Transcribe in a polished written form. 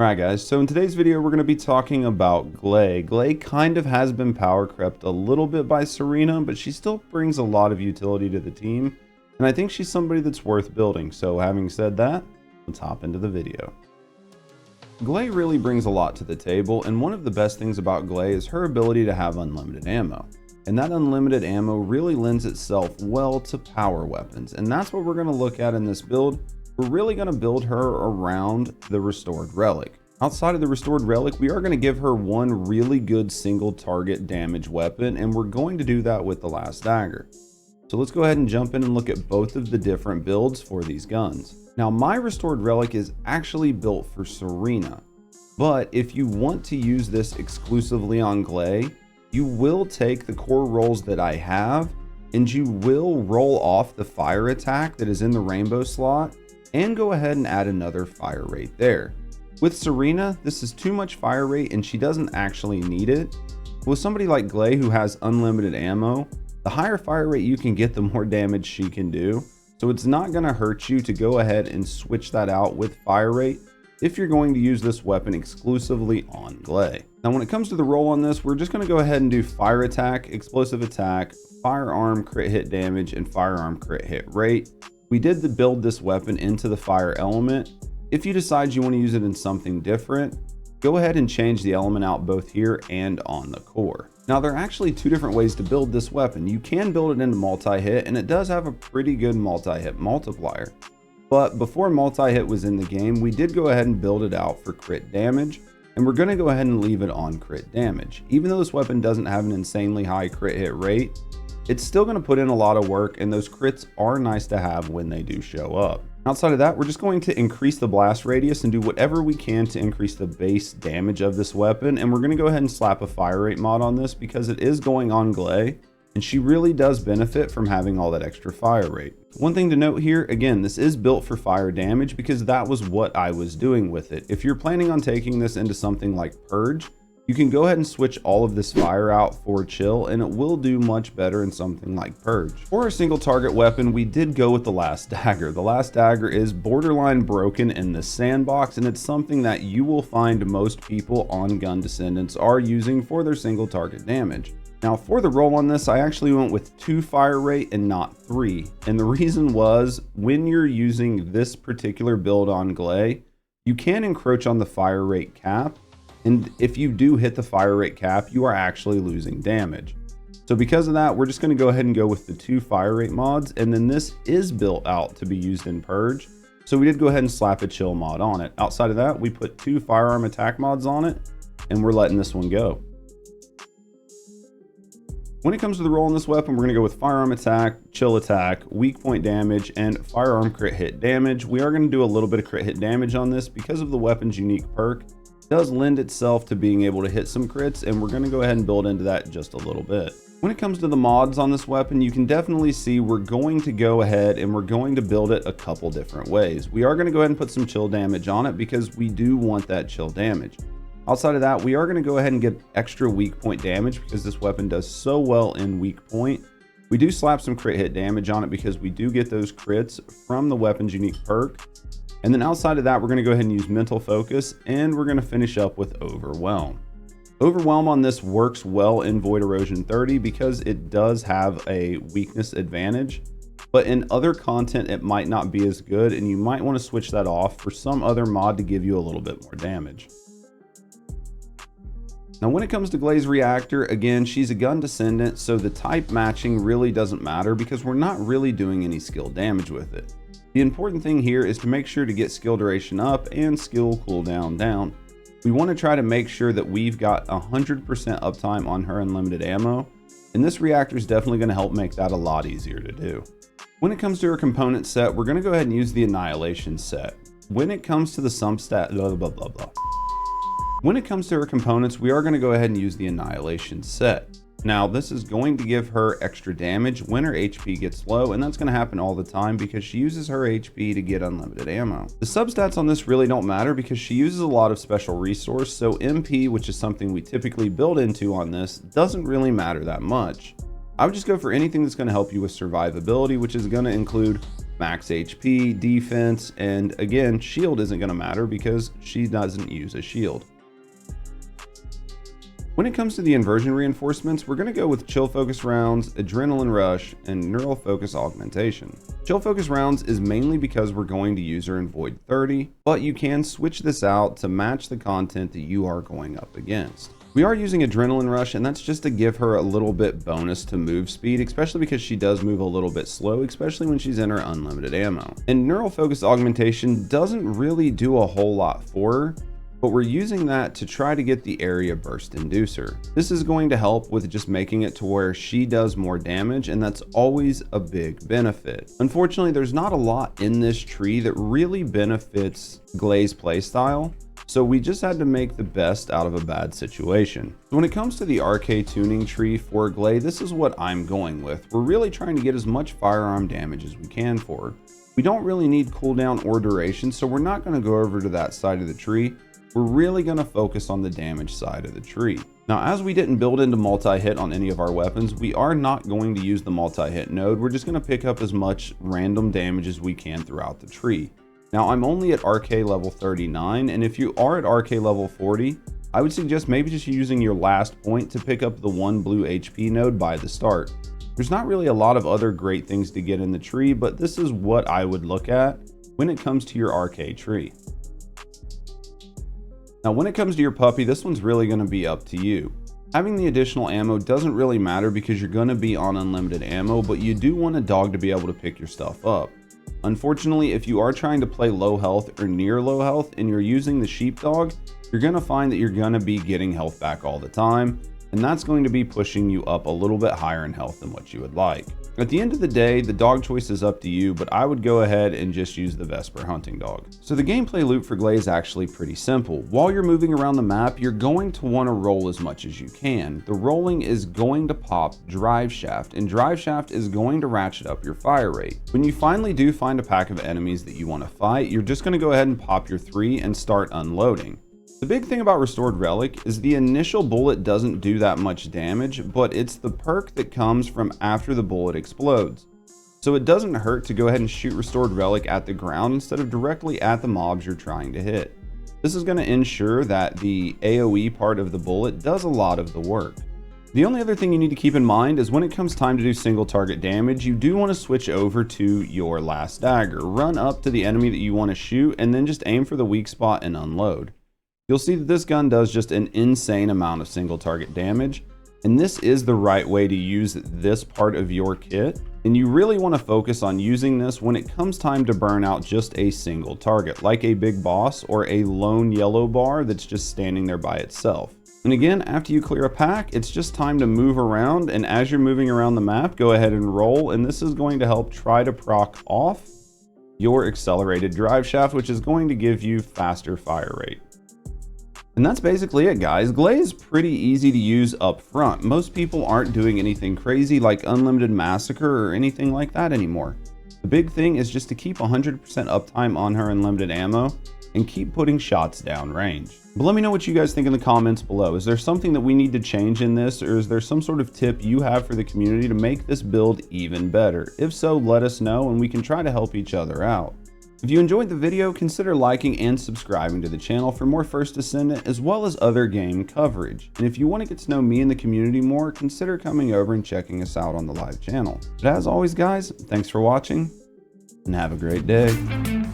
Alright guys, so in today's video we're going to be talking about Gley. Gley kind of has been power crept a little bit by Serena, but she still brings a lot of utility to the team, and I think she's somebody that's worth building. So having said that, let's hop into the video. Gley really brings a lot to the table, and one of the best things about Gley is her ability to have unlimited ammo. And that unlimited ammo really lends itself well to power weapons, and that's what we're going to look at in this build. We're really going to build her around the restored relic. Outside of the restored relic, we are going to give her one really good single target damage weapon, and we're going to do that with the last dagger. So let's go ahead and jump in and look at both of the different builds for these guns. Now my restored relic is actually built for Serena, but if you want to use this exclusively on Gley, you will take the core rolls that I have and you will roll off the fire attack that is in the rainbow slot and go ahead and add another fire rate there. With Serena, this is too much fire rate and she doesn't actually need it. With somebody like Gley who has unlimited ammo, the higher fire rate you can get, the more damage she can do. So it's not going to hurt you to go ahead and switch that out with fire rate if you're going to use this weapon exclusively on Gley. Now when it comes to the roll on this, we're just going to go ahead and do fire attack, explosive attack, firearm crit hit damage, and firearm crit hit rate. We did build this weapon into the fire element. If you decide you want to use it in something different, go ahead and change the element out both here and on the core. Now there are actually two different ways to build this weapon. You can build it into multi-hit, and it does have a pretty good multi-hit multiplier. But before multi-hit was in the game, we did go ahead and build it out for crit damage, and we're going to go ahead and leave it on crit damage. Even though this weapon doesn't have an insanely high crit hit rate, it's still going to put in a lot of work, and those crits are nice to have when they do show up. Outside of that, we're just going to increase the blast radius and do whatever we can to increase the base damage of this weapon, and we're going to go ahead and slap a fire rate mod on this because it is going on Gley, and she really does benefit from having all that extra fire rate. One thing to note here, again, this is built for fire damage because that was what I was doing with it. If you're planning on taking this into something like Purge, you can go ahead and switch all of this fire out for chill, and it will do much better in something like Purge. For a single target weapon, we did go with the last dagger. The last dagger is borderline broken in the sandbox, and it's something that you will find most people on Gun Descendants are using for their single target damage. Now for the roll on this, I actually went with 2 fire rate and not 3. And the reason was, when you're using this particular build on Gley, you can encroach on the fire rate cap. And if you do hit the fire rate cap, you are actually losing damage. So because of that, we're just going to go ahead and go with the 2 fire rate mods. And then this is built out to be used in Purge. So we did go ahead and slap a chill mod on it. Outside of that, we put 2 firearm attack mods on it, and we're letting this one go. When it comes to the roll on this weapon, we're going to go with firearm attack, chill attack, weak point damage, and firearm crit hit damage. We are going to do a little bit of crit hit damage on this because of the weapon's unique perk. Does lend itself to being able to hit some crits, and we're going to go ahead and build into that just a little bit. When it comes to the mods on this weapon, you can definitely see we're going to go ahead and we're going to build it a couple different ways. We are going to go ahead and put some chill damage on it because we do want that chill damage. Outside of that, we are going to go ahead and get extra weak point damage because this weapon does so well in weak point. We do slap some crit hit damage on it because we do get those crits from the weapon's unique perk. And then outside of that, we're going to go ahead and use mental focus, and we're going to finish up with overwhelm. Overwhelm on this works well in Void Erosion 30 because it does have a weakness advantage, but in other content it might not be as good, and you might want to switch that off for some other mod to give you a little bit more damage. Now when it comes to Gley's Reactor, again, she's a Gun Descendant, so the type matching really doesn't matter because we're not really doing any skill damage with it. The important thing here is to make sure to get skill duration up and skill cooldown down. We want to try to make sure that we've got 100% uptime on her unlimited ammo, and this reactor is definitely going to help make that a lot easier to do. When it comes to her component set, we're going to go ahead and use the Annihilation set. When it comes to the When it comes to her components, we are going to go ahead and use the Annihilation set. Now this is going to give her extra damage when her HP gets low, and that's going to happen all the time because she uses her HP to get unlimited ammo. The substats on this really don't matter because she uses a lot of special resource, so MP, which is something we typically build into on this, doesn't really matter that much. I would just go for anything that's going to help you with survivability, which is going to include max HP, defense, and again, shield isn't going to matter because she doesn't use a shield. When it comes to the inversion reinforcements, we're going to go with chill focus rounds, adrenaline rush, and neural focus augmentation. Chill focus rounds is mainly because we're going to use her in Void 30, but you can switch this out to match the content that you are going up against. We are using adrenaline rush, and that's just to give her a little bit bonus to move speed, especially because she does move a little bit slow, especially when she's in her unlimited ammo. And neural focus augmentation doesn't really do a whole lot for her, but we're using that to try to get the area burst inducer. This is going to help with just making it to where she does more damage, and that's always a big benefit. Unfortunately, there's not a lot in this tree that really benefits Gley's playstyle, so we just had to make the best out of a bad situation. So when it comes to the RK tuning tree for Gley, this is what I'm going with. We're really trying to get as much firearm damage as we can for her. We don't really need cooldown or duration, so we're not going to go over to that side of the tree. We're really going to focus on the damage side of the tree. Now, as we didn't build into multi-hit on any of our weapons, we are not going to use the multi-hit node. We're just going to pick up as much random damage as we can throughout the tree. Now, I'm only at RK level 39, and if you are at RK level 40, I would suggest maybe just using your last point to pick up the 1 blue HP node by the start. There's not really a lot of other great things to get in the tree, but this is what I would look at when it comes to your RK tree. Now, when it comes to your puppy, this one's really going to be up to you. Having the additional ammo doesn't really matter because you're going to be on unlimited ammo, but you do want a dog to be able to pick your stuff up. Unfortunately, if you are trying to play low health or near low health and you're using the sheepdog, you're going to find that you're going to be getting health back all the time, and that's going to be pushing you up a little bit higher in health than what you would like. At the end of the day, the dog choice is up to you, but I would go ahead and just use the Vesper hunting dog. So the gameplay loop for Gley is actually pretty simple. While you're moving around the map, you're going to want to roll as much as you can. The rolling is going to pop drive shaft, and drive shaft is going to ratchet up your fire rate. When you finally do find a pack of enemies that you want to fight, you're just going to go ahead and pop your 3 and start unloading. The big thing about Restored Relic is the initial bullet doesn't do that much damage, but it's the perk that comes from after the bullet explodes. So it doesn't hurt to go ahead and shoot Restored Relic at the ground instead of directly at the mobs you're trying to hit. This is going to ensure that the AoE part of the bullet does a lot of the work. The only other thing you need to keep in mind is when it comes time to do single target damage, you do want to switch over to your last dagger. Run up to the enemy that you want to shoot and then just aim for the weak spot and unload. You'll see that this gun does just an insane amount of single target damage, and this is the right way to use this part of your kit, and you really want to focus on using this when it comes time to burn out just a single target, like a big boss or a lone yellow bar that's just standing there by itself. And again, after you clear a pack, it's just time to move around, and as you're moving around the map, go ahead and roll, and this is going to help try to proc off your accelerated drive shaft, which is going to give you faster fire rate. And that's basically it, guys. Gley is pretty easy to use up front. Most people aren't doing anything crazy like Unlimited Massacre or anything like that anymore. The big thing is just to keep 100% uptime on her unlimited ammo and keep putting shots down range. But let me know what you guys think in the comments below. Is there something that we need to change in this, or is there some sort of tip you have for the community to make this build even better? If so, let us know and we can try to help each other out. If you enjoyed the video, consider liking and subscribing to the channel for more First Descendant as well as other game coverage. And if you want to get to know me and the community more, consider coming over and checking us out on the live channel. But as always, guys, thanks for watching and have a great day.